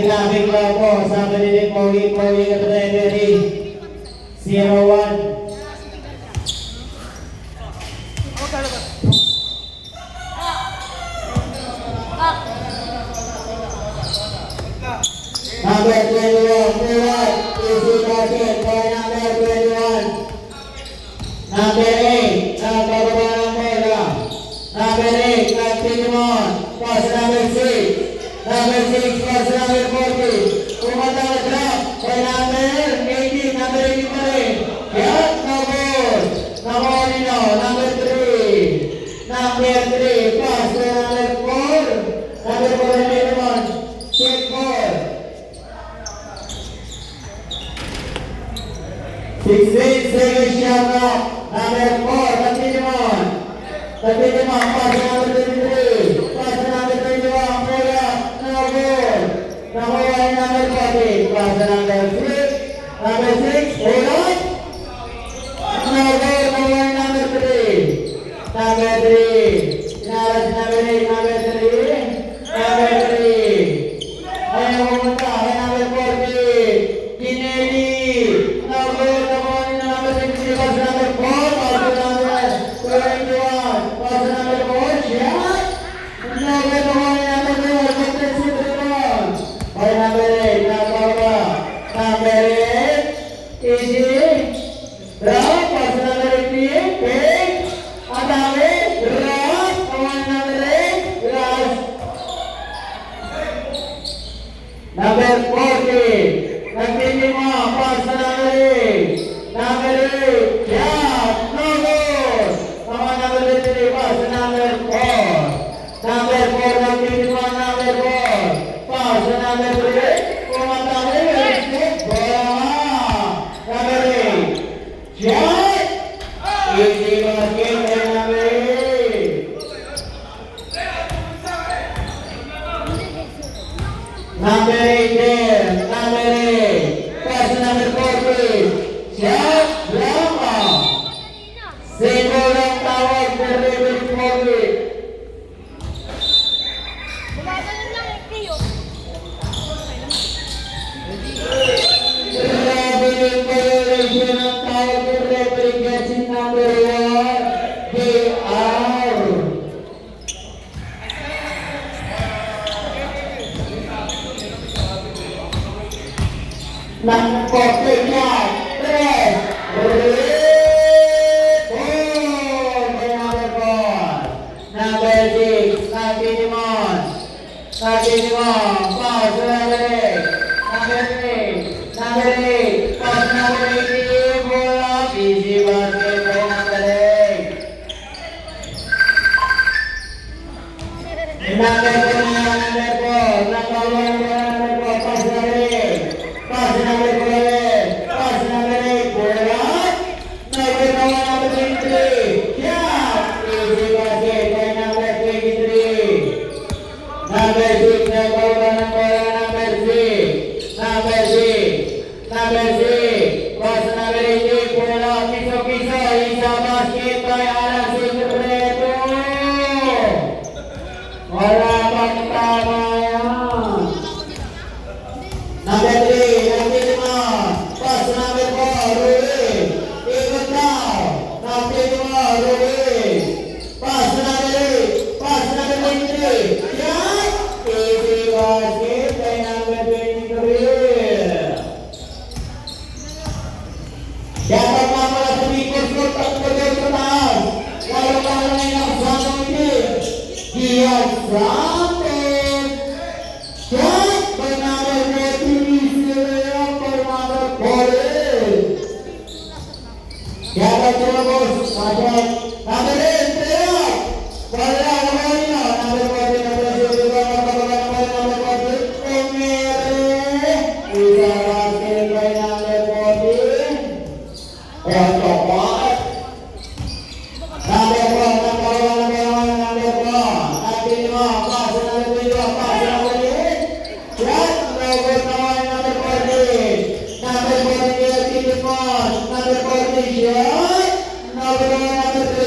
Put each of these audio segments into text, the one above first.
Traffic law po, sabi ni Pogi at referee 0-1. Number 21, forward, easy passing for number 21. Number 8, nagbababa ng bola. Number 8, continue on. Pass number 6. Number 6, pass number 40. Pumatang na drop by number 18, number 18 pa rin. Yan, no goal. Nakuha nino, number 3. Number 3, pass by number 4. Number 4 na naman, check 4. 16 seconds shot up. Number 4, continue on. Continue on, pass number 23. Pass number 21, bola. Nakuha ni number 40, pass number 3, number 6, hold on. Nakuha ni number 3, number 3, inaras number 8, number 3, number 3. Ayaw pumunta, kay number 40, Kinelli. Nakuha ni number 60, pass number 4, pass number 21, pass number 4, shot. Nakuha ni number 4, by number 8, number 8, easy, drop, pass number 18, pick, atame, drop, number 8, rush. Number 40, continue mo, pass number 8, number 8, yeah, no goal. Number 23, pass number 4, number 4, continue mo, number 4. Pass number 3, pumatawin, bola, number 8, shot, easy basket, and number 8. Number 8 there, number 8, pass number 40, shot, drama, single lang tawag, delivery 40. Violation of title replication number 1, DR. Number 45, 3, number 4, number 6, continue on, pass number 8, number 3, number 8, pass number 18, bola, easy basket by number 8. Number 4, number 4, number 4, pass number 8, pass number 4, pass number 8, bola, number 23, yeah, easy basket by number 23. Number 6, number 6, number 6, number 6, pass number 18, bola, piso, isa basket by Alan Secreto. Wala pang tama yan. Number 3, number 5, pass number 4, Rui, ikot daw, number 5, Rui, pass number 8, pass number 23, yan, easy basket by number 23. Dapat mamala tumikot ko, tatlo daw sa taas, wala pa lang yung nakasama hindi. Diaz Santos, shot by number 40, Sileo by number 40. Dapat tumagos, pasok, number 8, Sileo, wala, number 40, number 40, number 40, Emere, isa basket by number 40. Number 4, number 4, continue on, pass number 22, pass number 8, shot, number 9, number 40, number 40, number 40, shot, number 1, number 3,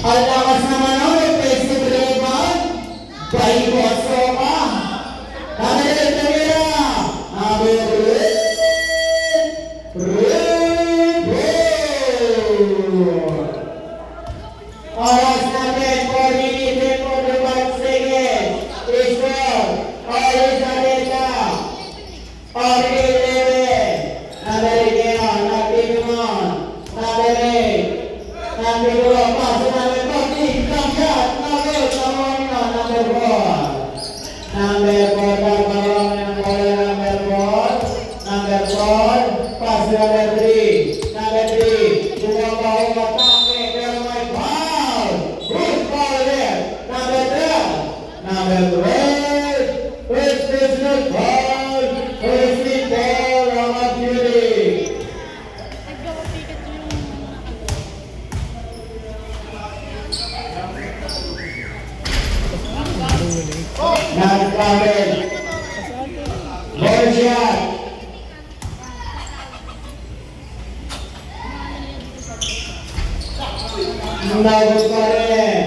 Ang lakas naman ang offensive rebound. By Bosoka. Number 8, number 3. Oras natin 4 minutes and 45 seconds. Score. Oris Areta. Oris 11. Number 8, number 8. Number 2, pass to number 14. Jump shot. Number 4. Number 4, number 4, pass to number 3. Number 3, bumabaw matake, pero may foul. Good foul there. Number 12. Number 12, first personal foul. First foul, Rama Fury. Nagkamit. Ball shot. Nagot pa rin.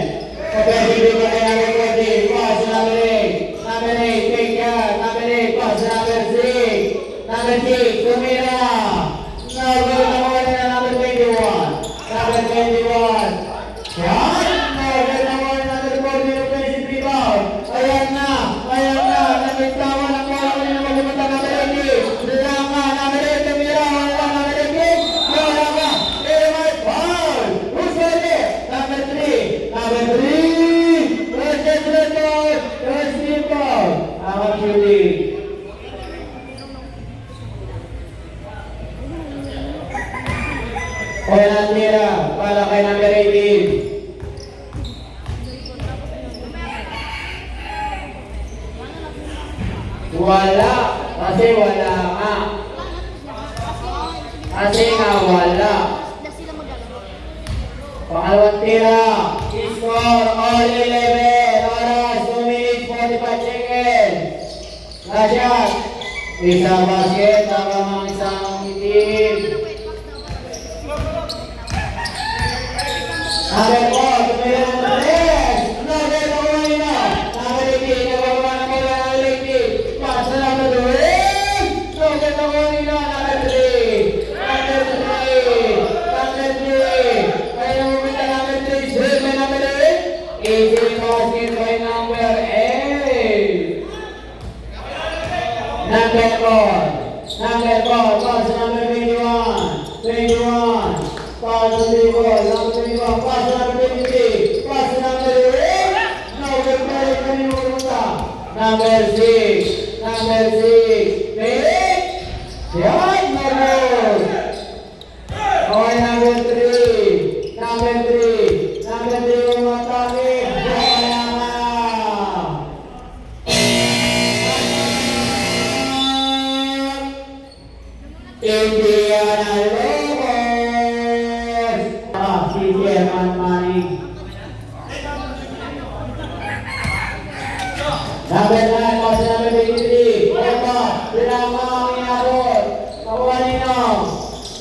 Kapag-ibig pa rin number 40. Pass number 8. Number 8, take care. Number 8, pass number 6. Number 6, tumira. Nagot na mo rin na number 21. Number 21. Yan. Nagot na mo rin number 40. Offensive rebound. Ayan na. Nagtawa na mo ako rin na magpunta number 8. Lama, number 8, tumira. Wala, number 8. Wala ka. Pero may foul. Who's ready? Number 3. Number 3. First record. First foul. Rama Fury. Walang tira para kay number 18. Wala. Kasi wala nga. Kasi nga wala. Pangalawang tira. Score all 11. Oras 2 minutes 45 seconds. Lasyat. Isa basket. Ang isang itim. Number 4. Tumira ng 3. Number 1 na. Number 18. Nagawa na mo lang ang 18. Pass na number 2. Number 1 na. Number 3. Number 3. Number 3. Kaya mo minta number 3. Sir, may number 8. Easy basket by number 8. Number 4. Number 4. Pass number 21. 21. Pass to the ball. Number 21. Pass to number 23. Pass to number 8. Number 5. Number 6. Number 6. 8. Yan. Number. Okay, number 3. Number 3. Number 3. Umatake. Bola na. Indiana Lobos. Si German Manik. Number 9, pass number 23. Opa, Lama ang inabot. Kakuha Ninong.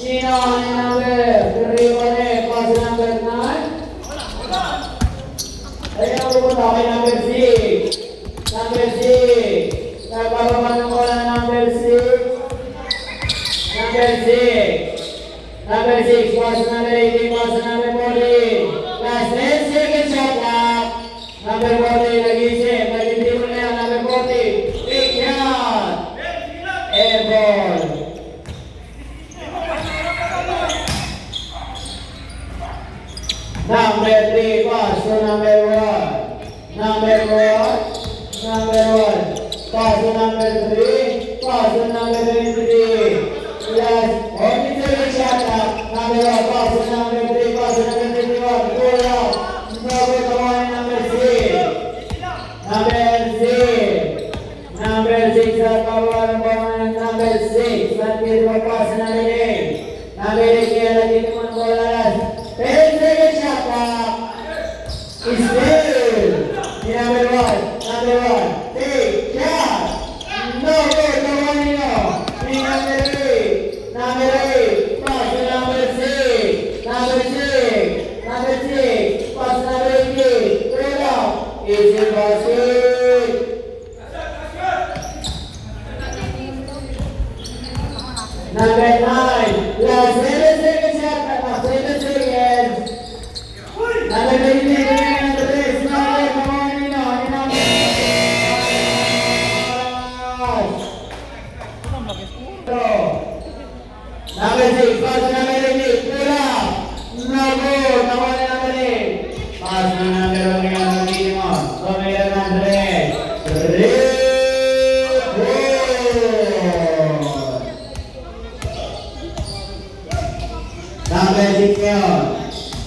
Ninong ang number 3 pa rin. Pass number 9. Ayun ang pupunta kay number 6. Number 6. Nagpapapa ng bola number 6. Number 6. Number 6, pass number 18, pass number 14. Last 10 seconds shot clock. Number 14, nag-isip. Nag-isip na yan, number 14. Big shot. Air ball. Number 3, pass to number 1. Number 1. Number 1. Pass to number 3. Pass to number 23. Last 40 seconds shot clock. Number 1, pass to number 3. Pass to number 21. Pull out. Number 1, number 6. Number 6. Number 6 at kawan ng number 6. Nanti pass number 8. Number 8 kaya lagi naman ko lalas. 10 seconds shot clock. Is good. Number 1.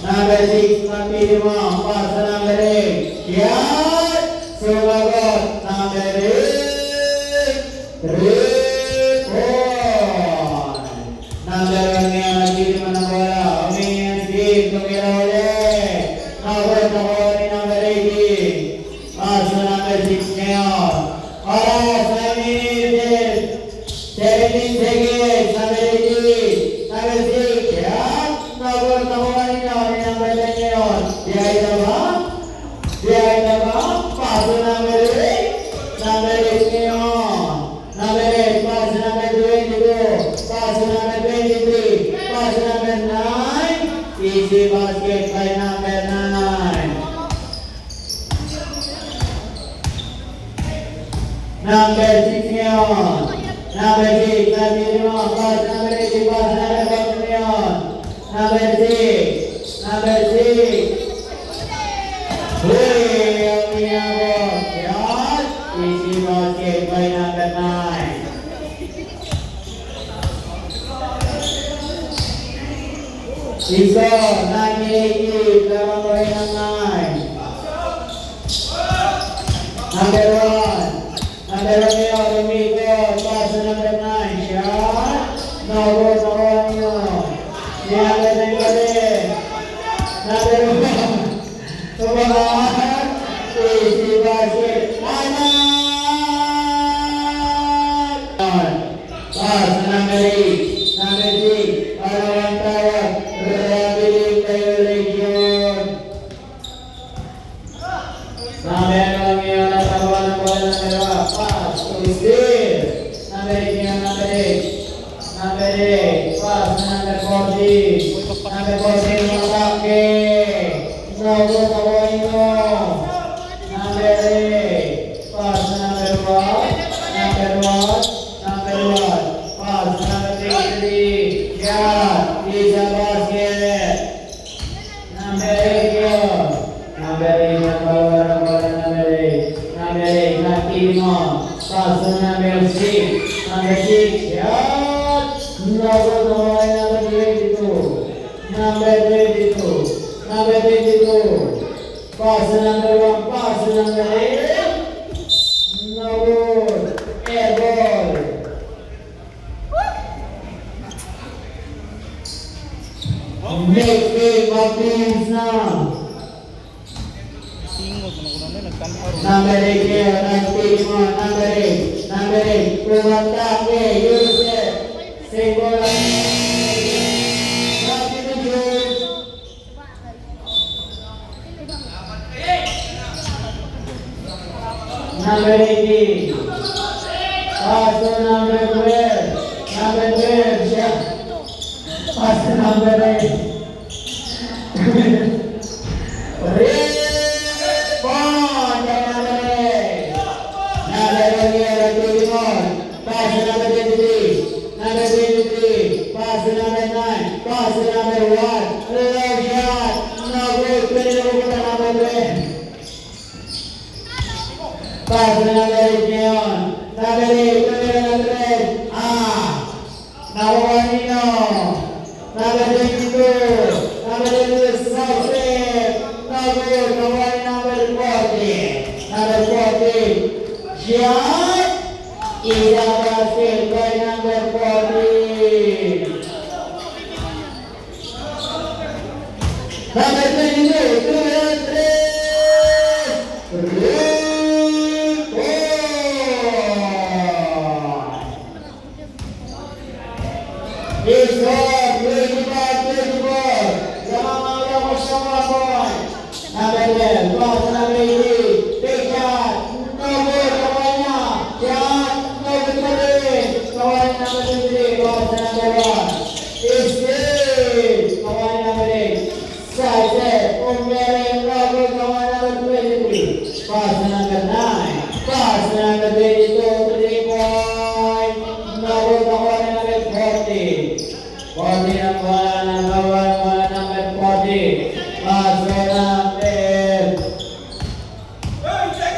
Number 6, magpili mo. Pass sa number 8. Yan! Sumagot. Number 8. 3 point. Number 1 ngayon, magpili mo ng bola. Humingi ang skip. Tumira ulit. Nagot ako ni number 18. Pass sa number 6 ngayon. Oras, 9 minutes. 17 seconds. Number 18. Number 6. Yan! Nagot ako ni number 10 ngayon. Biyahe na ba? Biyahe na ba? Pass sa number 8. Number 8 ngayon. Number 8. Pass sa number 22. Pass sa number 23. Pass sa number 9. Easy basket by number 9. Number 6 ngayon. Number 6. Nabili mo. Pass sa number 18. Pass sa number 4 ngayon. Number 6. Number 6. Hey, ang ginagawa. Yan. Easy basket by number 9. Iso, 1980. Lamang ko rin ang 9. Number 1. Number 1 ngayon. Umikot. Pass sa number 9. Yan. Nagot ako niyo. Niyagat na yung gabi. Number 1. Tumahan. Easy basket. Anak! Pass sa number 8. Number 6. Palawang tawag. Rehabilitation. Number 1 ngayon. Natawa ng bola ng dalawa. Pass. Still. Number 8 ngayon. Number 8. Number 8. Pass sa number 40. Number 40 ng atake. Nagot ako ino. Number 8. Pass sa number 1. Number 1. Number 1. Pass sa number 33. Yan. Isa basket. Number 8 yun. Number 8 ang bawal ng bola. Number 8. Number 8. Nakili mo. Pass sa number 6. Number 6. Yan. Nagot ako ay number 22. Number 22. Number 22. Pass sa number 1. Pass sa number 8. No good. Air ball. Next game of teams now. Number 8 here. Nagpili mo. Number 8. Number 8. Pumatake. Yusef. Single. Number 18. Pass to number 12. Number 12. Yeah. Pass to number 8. Respond to number 8. Number 1 here. Pass to number 23. Number 23. Pass to number 9. Pass to number 1. Low shot. No good. Pwede na po na number 12. Pass na number 8 ngayon. Number 8, number 8. Nakuha nino. Number 22. Number 22, south step. Nakuha ni number 40. Number 40. Shot. Isa basket by number 40. Number 22, 2 and 3. It's hard, 25, 24. Sama-sama bersama boy. Number 10, pass number 18. Big shot. No good, kawannya. Shot, no good balik. Kawan number 23, pass number 1. It's good. Kawan number 8. Side step, umberin, no good, kawan number 23. Pass number 9. Pass number 22, 3 point. No good, kawan number 40. 40 ang bola ng bawal, bola number 40. Pass number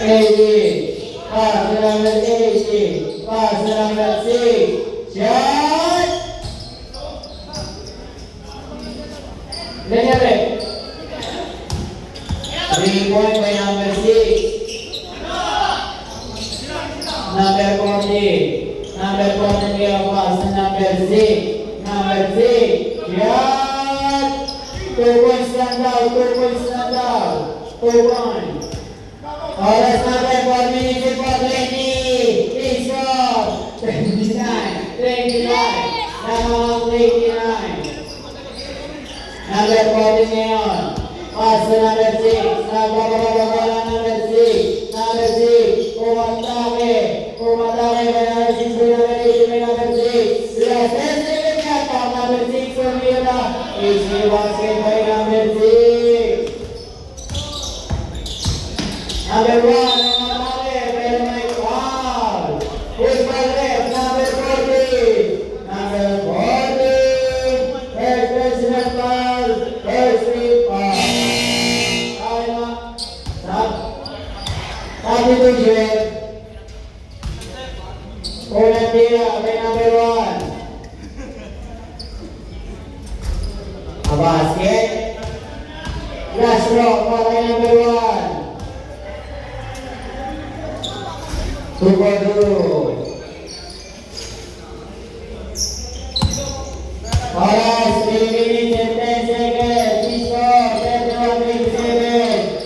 80. Pass number 80. Pass number 6. Shot! Ganyan rin. Winning point by number 6. Number 40. Number 40 give a pass to number 6. Number 6. Yan! 2 points lang daw. 2 points lang daw. 2 points. Oras natin 4 minutes and 4:20. Please stop. 29. 29. Namang 29. Number 40 ngayon. Pass to number 6. Nagbababa lang number 6. Number 6. Pumatake. Pumatake by number 6. By number 8. By number 6. Last 10 seconds yata. Number 6 for Mira. Easy basket by number 6. Number 1. Namatake. Pero may foul. Who's by left? Number 40. Number 40. First personal foul. First free foul. Substitution. Unang tira by number 1. A basket. Last stroke by number 1. 2 for 2. Oras, 3 minutes and 10 seconds. Please go. 31-27.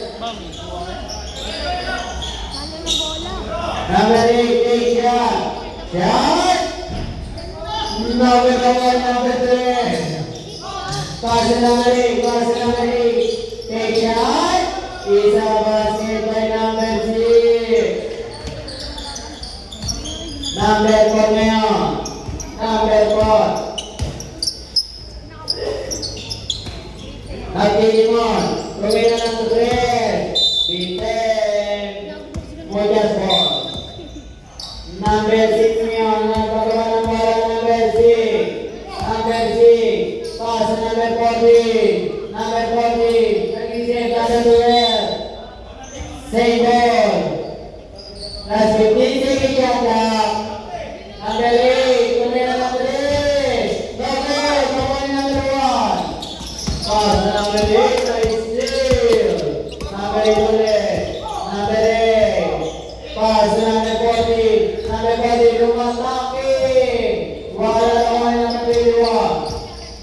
Number 8, take shot. Shot. Number 1, number 3. Pass to number 8, pass to number 8. Take shot. Is a basket by number 6. Number 4 ngayon. Number 4. Nagtitimon. Gawin na ng 3. Biten. Muchas ball. Number 6 ngayon. Nagpagawa ng bola number 6. Number 6. Pass to number 40. Number 40. Nag-isip na sa duel. Same ball. Last 15 seconds yata. Number 8. Gawin na ng 3. Double. Gawin number 1. Pass to number 8. Nice steal. Number 8 ulit. Number 8. Pass to number 40. Number 40. Lumatake. Wala naman number 21.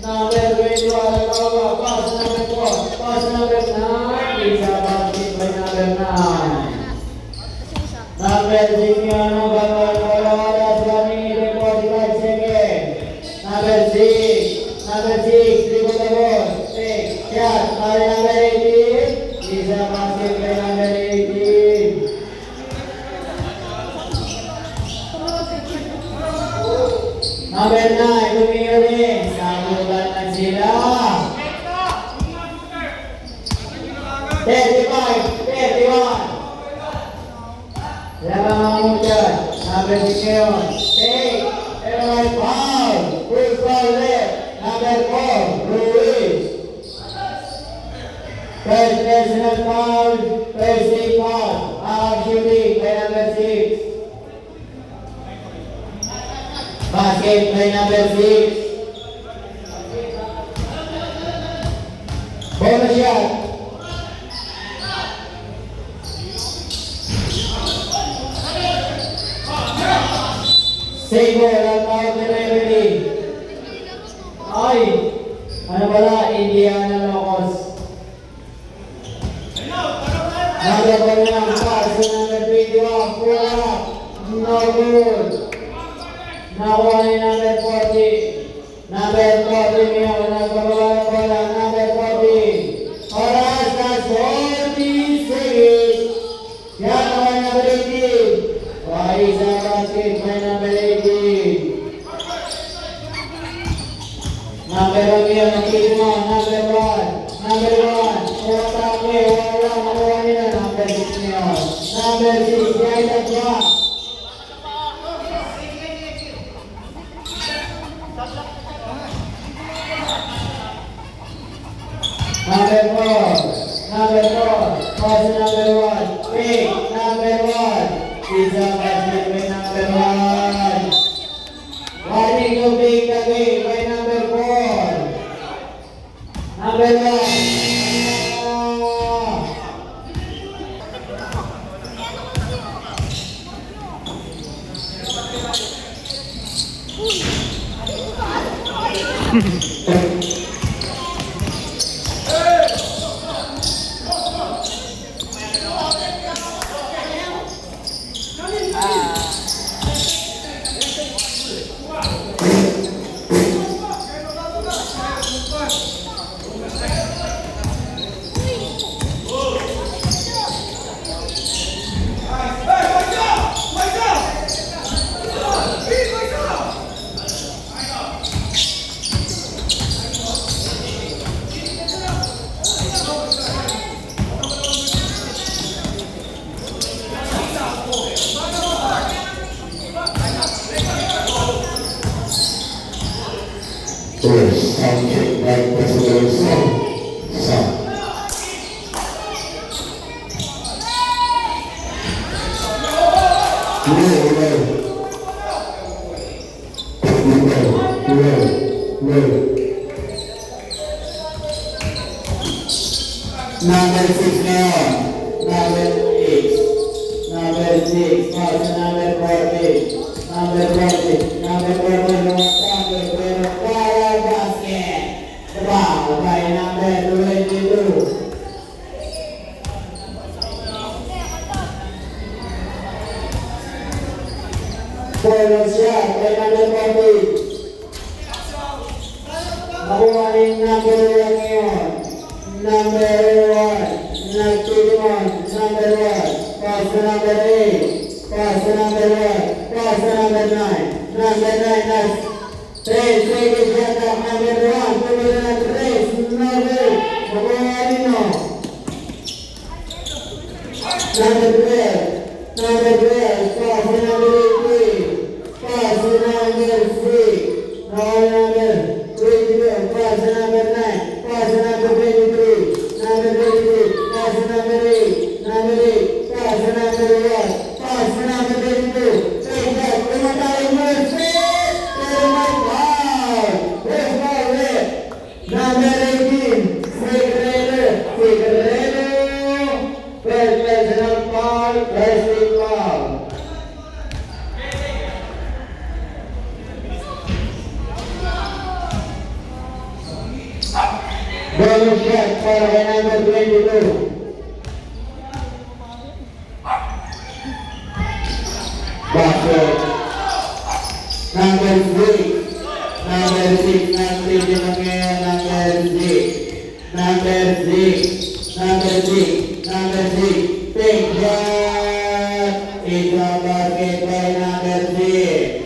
Number 21. Nagawa. Pass to number 4. Pass to number 9. Isa basket by number 9. Number 6 yun. Oras 1 minute and 45 seconds. Number 6. Number 6. Dribble the ball. Take. Shot. By number 18. Isa basket by number 18. Number 9. Tumingin rin. Sabutan na sila. 35. 31. Sila mga muchas. Number 6 ngayon. Take. Pero may foul. First foul left. Number 4. Ruiz. First personal foul. First team foul. Shooting by number 6. Basket by number 6. Bonus shot. Save ball ang tawag na referee. Ay! Ano pala? Indiana Locos. Number 1 lang. Pass to number 21. Pull up. No good. Nakuha ni number 40. Number 40 ngayon. Nagpagawa ng bola. Number 40. Oras na 40 seconds. Yan naman number 18. Isa basket by number 18. Number 1 ngayon. Nagtitimon. Number 1. Number 1. Pumatake. Wala. Nakuha nila. Number 6 ngayon. Number 6. Yan ang drop. Number 4. Number 4. Pass to number 1. Pick. Number 1. Isa basket by number 1. Warning to break the game by number 4. Number 1. Sound check by President Sound. Number 6 now. Number 6. Number 6. Pass number 40. Number 40. Number 40. Number 40. Para basket. Ball by number 22. Follow shot by number 40. Nakuha rin number 1 ngayon. Number 1. Nagtulungan. Number 1. Pass to number 8. Pass to number 1. Pass to number 9. Number 9. Next. 3. 3 is shot up. Number 1. Tuloy na 3. Number 8. Nakuha rin no. Number 12. Number 12. Pass to number 18. Pass to number 6. Now number 22. Pass to number 9. Pass to number 23. Number 23. Pass to number 8. Number 8. Pass to number 1. Pass to number 22. Take that. Tumatay mo. Pero may ball. Where's my red? Number 18. Figueredo. Figueredo. First personal foul. First foul. Bonus shot for number 22. Basket. Number 6. Number 6. Number 6. Number 6. Number 6. Number 6. Take shot. It's a basket by number 6.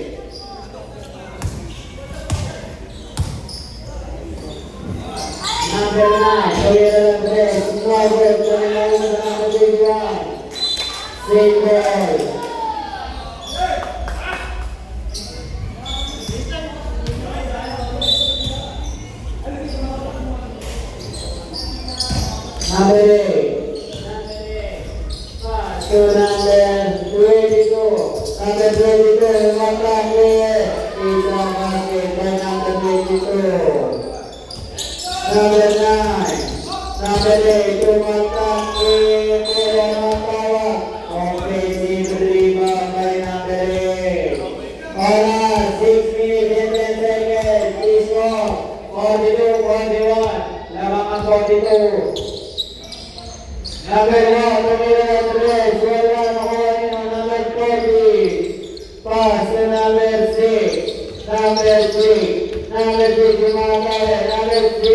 Number 9, Toyota Press, Norwood, number 21. Same ball. Number 8. Pass to number 22. Number 22, one player. It's a basket by number 22. Number 9. Number 8, tumatakbo, pero matawa. Offensive rebound by number 8. Oras, 6 minutes and 10 seconds. Please go. 42, 41. Lamang ang 42. Number 1, tumira ng 3. Wala nakuha niyo. Number 40. Pass to number 6. Number 6. Number 6, tumatay. Number 6.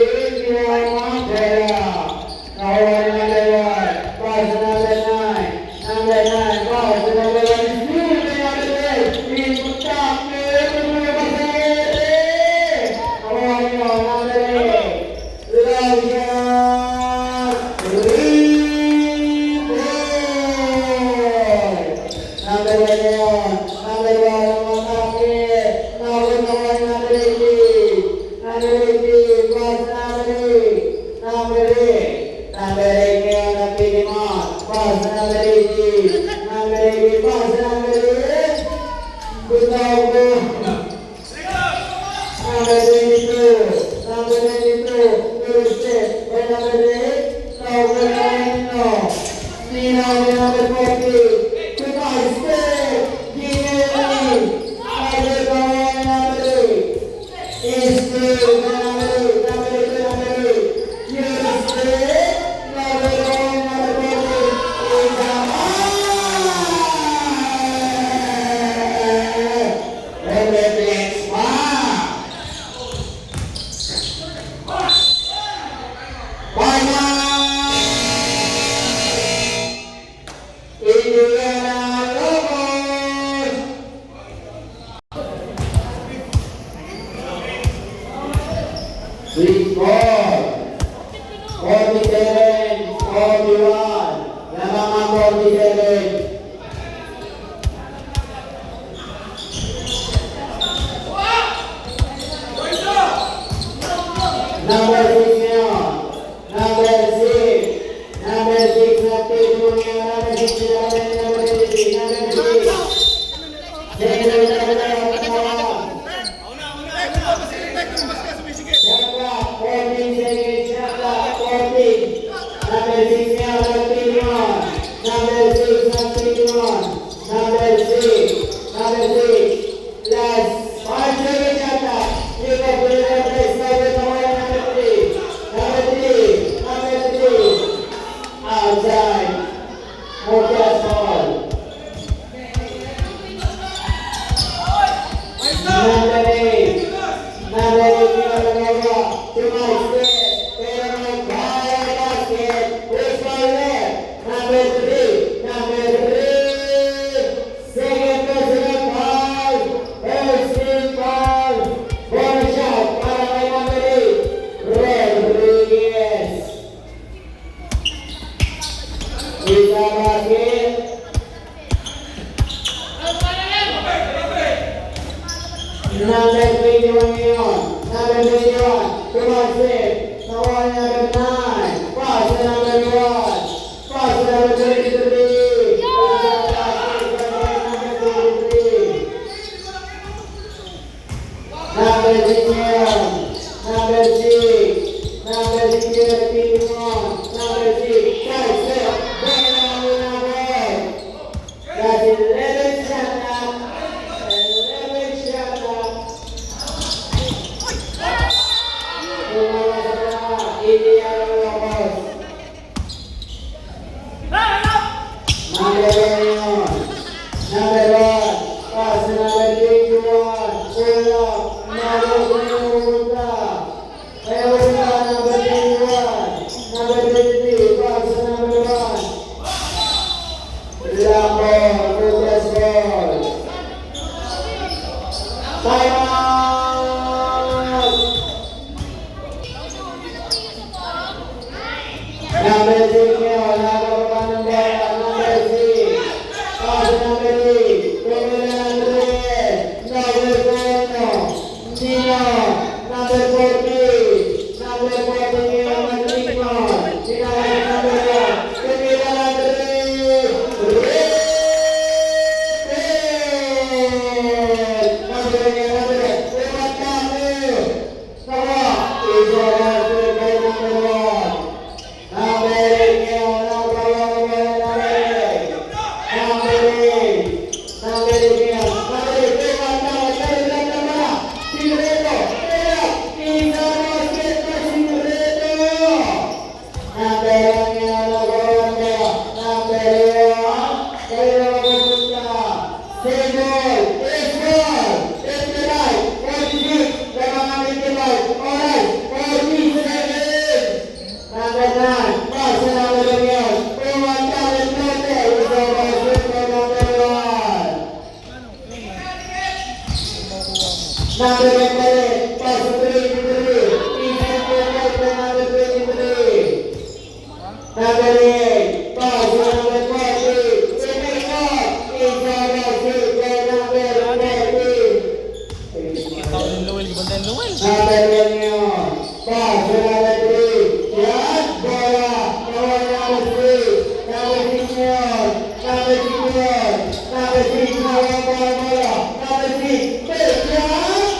Is 47, 41. Lamangan 47. Number 6 ngayon. Number 6. Number 6 na table ngayon. Number 6 na number 3. Number 3. Second na number 1. Shot clock, 14 seconds. Shot clock, 14. Number 6 ngayon. Number 3 1. Number 6 na table 1. Number 6. Number 6. Last 5 seconds shot clock. Pick up the number 6. Outside. Focus ball. Number 8. Number 8. To my step. Pero mag-high basket. Push my left. Number 3. Number 3. Second personal foul. First team foul. Bonus shot para kay number 8. Rodriguez. Isa basket. Number 21 ngayon. Number 21. Tumasip. Nakuha ni number 9. Pass na number 1. Pass na number 23. Isa basket. Number 23. Number 6 ngayon. Number 6. Number 6 ngayon. Number 6. Side step. That's 11 shot up. 11 shot up. Indiana Locos. Number 1. Number 1. Pass to number 21. Pull up. Number 21. Number 21. Number 23. Pass to number 1. Lapor, focus ball. Time out. Number 6 ngayon, nakababa ng bola. Number 6. Pass number 8. Pwede na number 10. Number 4. Nino. Number 40. Number 40 ngayon, mag-tikman. Sinawag number 1. Pwede na number 3. Number 23, pass to 23. Number 23. Number 8, pass to number 40. Second shot, inside the shoot by number 40. Number 1 ngayon, pass to number 3. Shot, bola, nawal number 3. Number 6 ngayon, number 6 ngayon. Number 6 nawal bola. Number 6, take shot.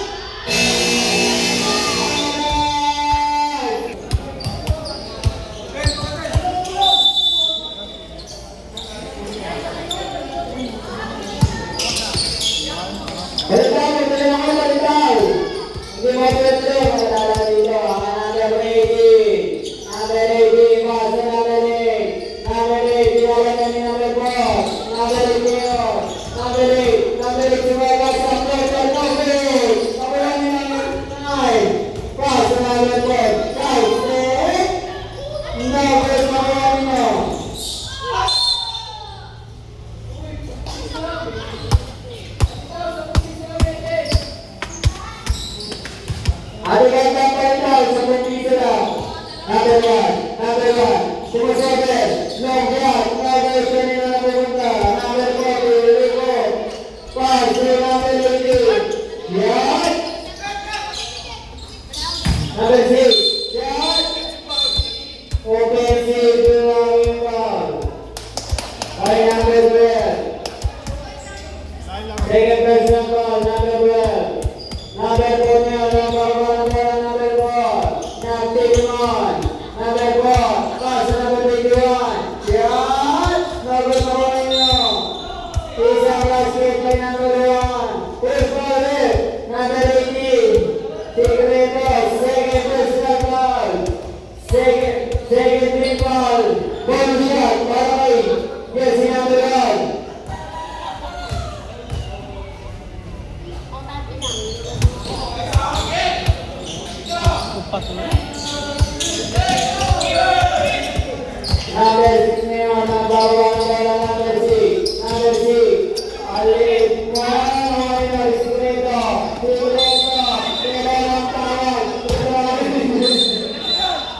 Second team foul. Bonus shot para kay jersey number 1. Number 6 ngayon, ang bawa ng bola number 6. Number 6. Alip mo, ay Secreto. Secreto. Pero ang tawag.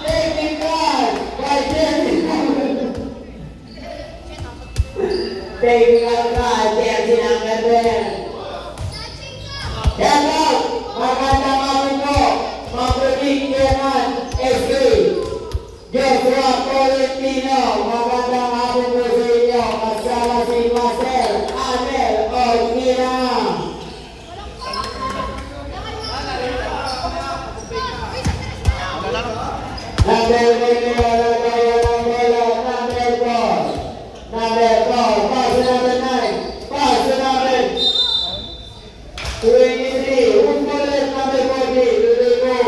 Technical. By technical. Technical ka, jersey number 10. Yan lang. Magandang amin ko. Mabuting Kenan SK. Joshua Tolentino, magandang hapon po sa inyo. Kasama si Master Amel Orquina. Number 9 nagaya ng bola, number 4. Number 4, pass to number 9. Pass to number 23. Who's bowler? Number 40, Luligo.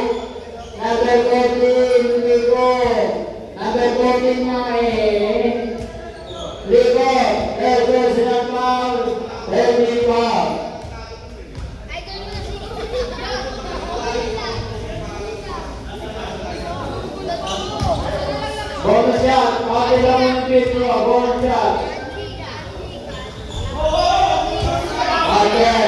Number 40, Luligo. Number 14 nga Ligo, air personal foul, heavy foul. Bonus shot, pati lang yung pitro, bonus shot. Okay.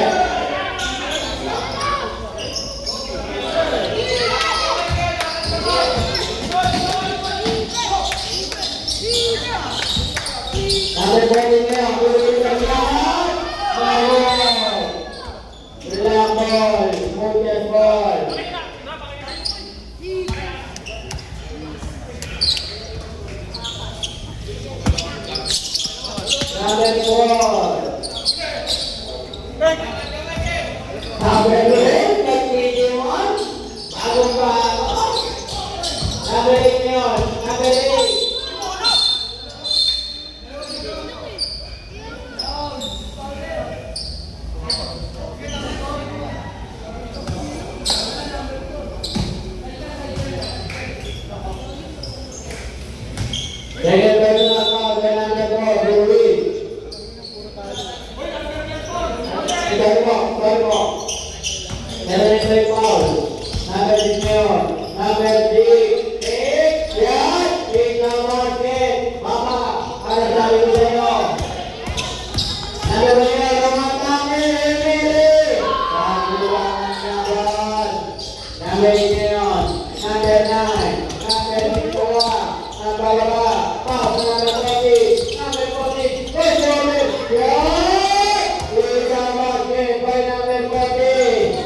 Number 14 ngayon, tuloy sa lahat. Black ball, Moses ball. Number 4. Number 8, nag-21. Bagong bago. Number 8 ngayon, number 8. Second personal foul, number 4, Louis. Sorry po. Second foul, number 6 ngayon, number 6. Yan! Ikaw market. Mama, ano sabi ko sa inyo? Number 1 ngayon, Romatang Emily. Pagkulangan naman. Number 8 ngayon, number 9. Number 6 Nabalaba, pass to number 20, number 40, let's go, yeah! It's a basket by number 40.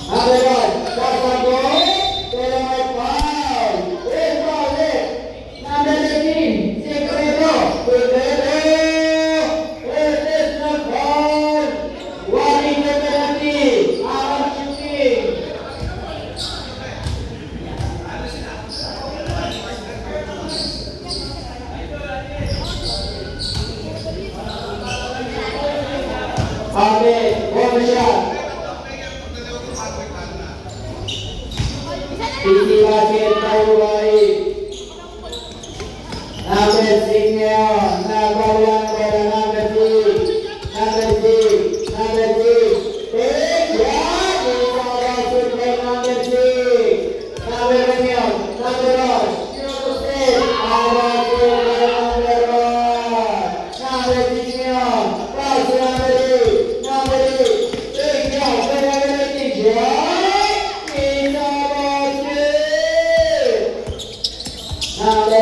Number 1, that's a goal, pero may foul. It's foul, number 18, Secreto, it is not foul. Warning the penalty, out shooting. Okay, one shot. Isi basket tayo baik. Number 6 ngayon, nagawa ng bola number 6. Number 6, number 6. Yan! Isang basket by number 6. Number 1 ngayon, number 1. Sinusustid. Ang basket by number 1. Number 6 ngayon, pass to number 8. Number 8. Take out, penalty. Yeah! Number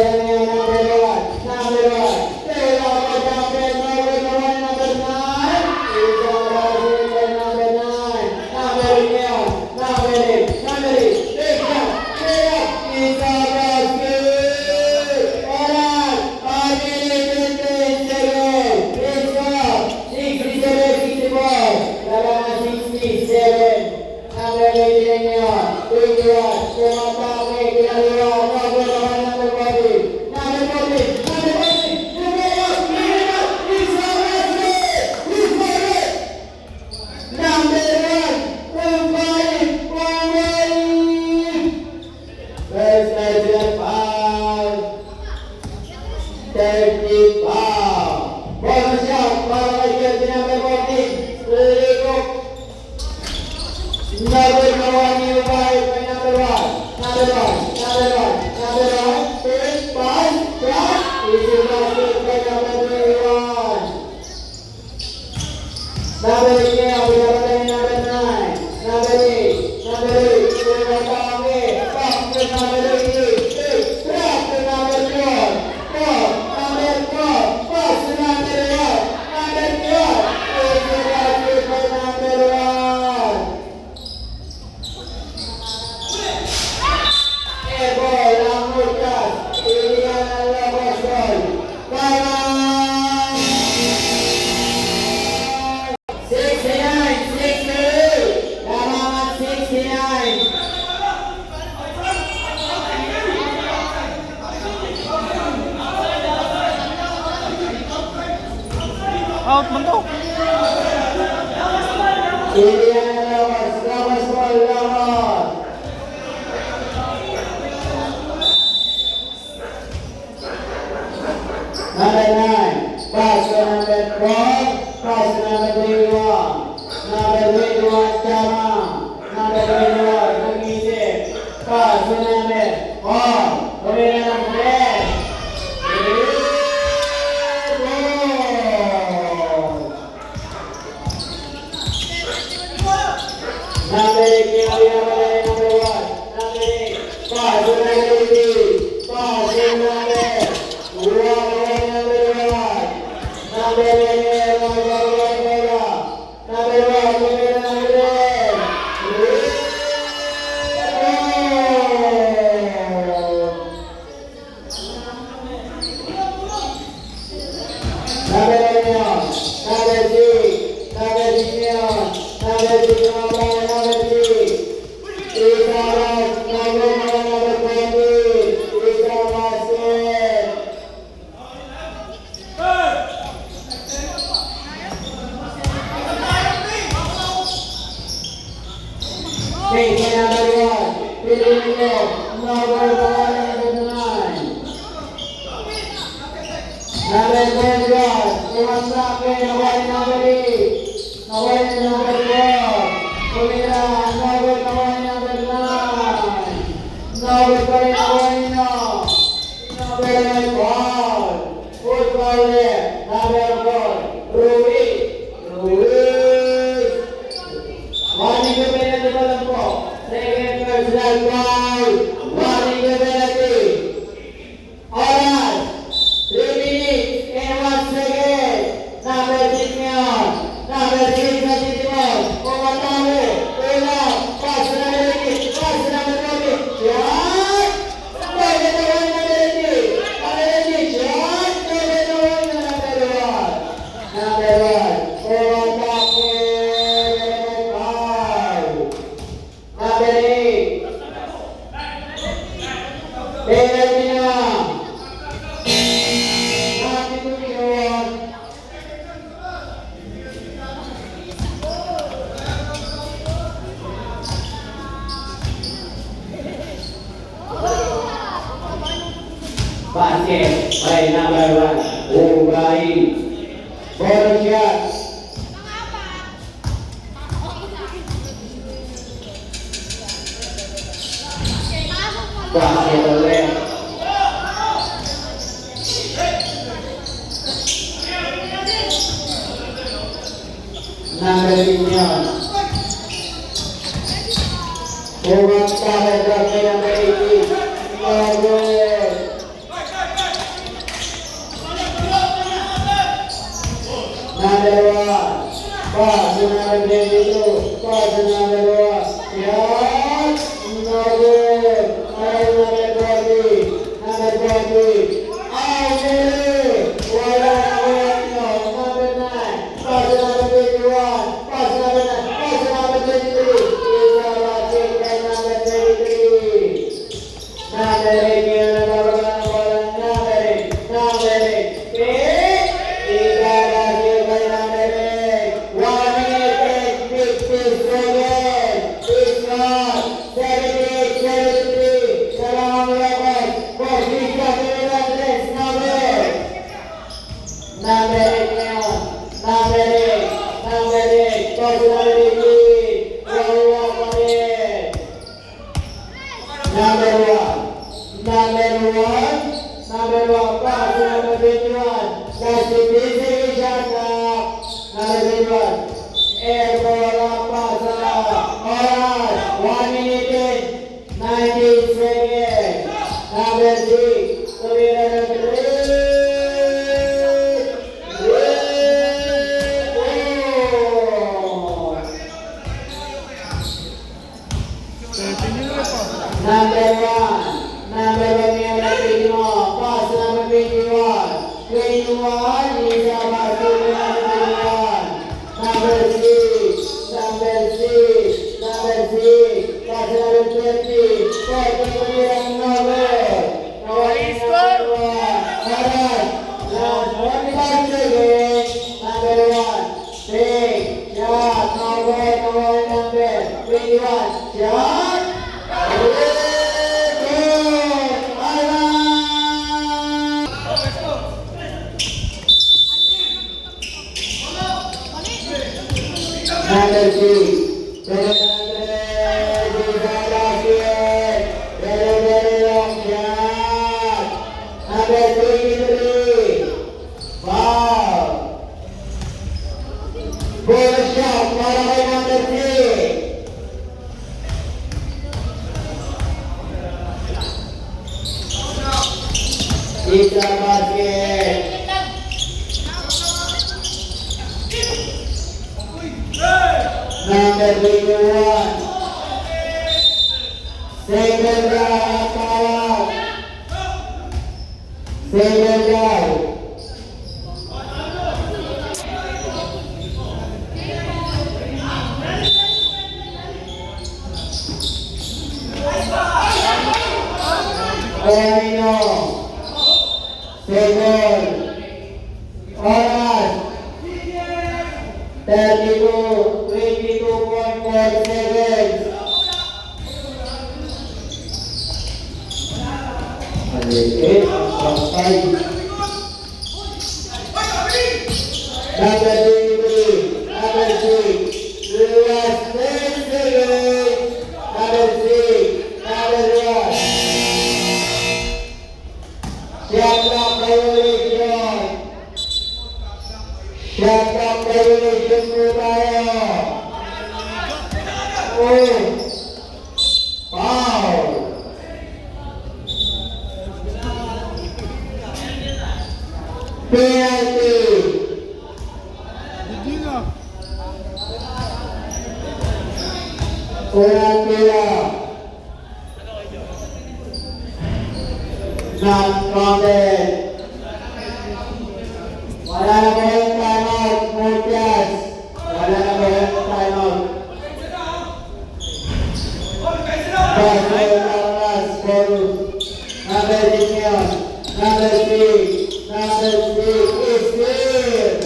Knockout man to. Indiana Lovers, Lovers Ball, Lovers. Number 9, pass to number 12, pass to number 21. Number 21, Tama. Number 21, Nag-isip. Pass to number 4, Pumila ng 10. Number 8, number 1. Number 8, pass to number 3. Pass to number 1. Number basket by number 1, Ugai. Ball shot. Basket left. Number 18. Ugat cover drop by number 18. Number 1, pass to number 22, pass to number 1, shot, no good, number 40, out there, wala, number 9, pass to number 21, pass to number 9, pass to number 23, is a basket by number 23, number 8, number 8, Number Number 23. Wow. Bonus shot para kay number 3. Isa basket. Number 21. Second round, tawag. Second round. Termino. Second. Oras. 22.4 seconds. Maliit ang pangkay. Number 23, number 6, last 10 seconds. Number 6, number 1. Shot clock violation. Shot clock violation po tayo. Oh. Foul. Penalty. Unang tira. Not counted. Wala na ba yung timeout? Murtias. Wala na ba yung timeout? Pastor Carlos Corus. Number 6 yun. Number 6. Number 6 is clear.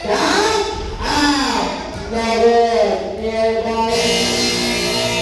Down. Out. Never. Nearby.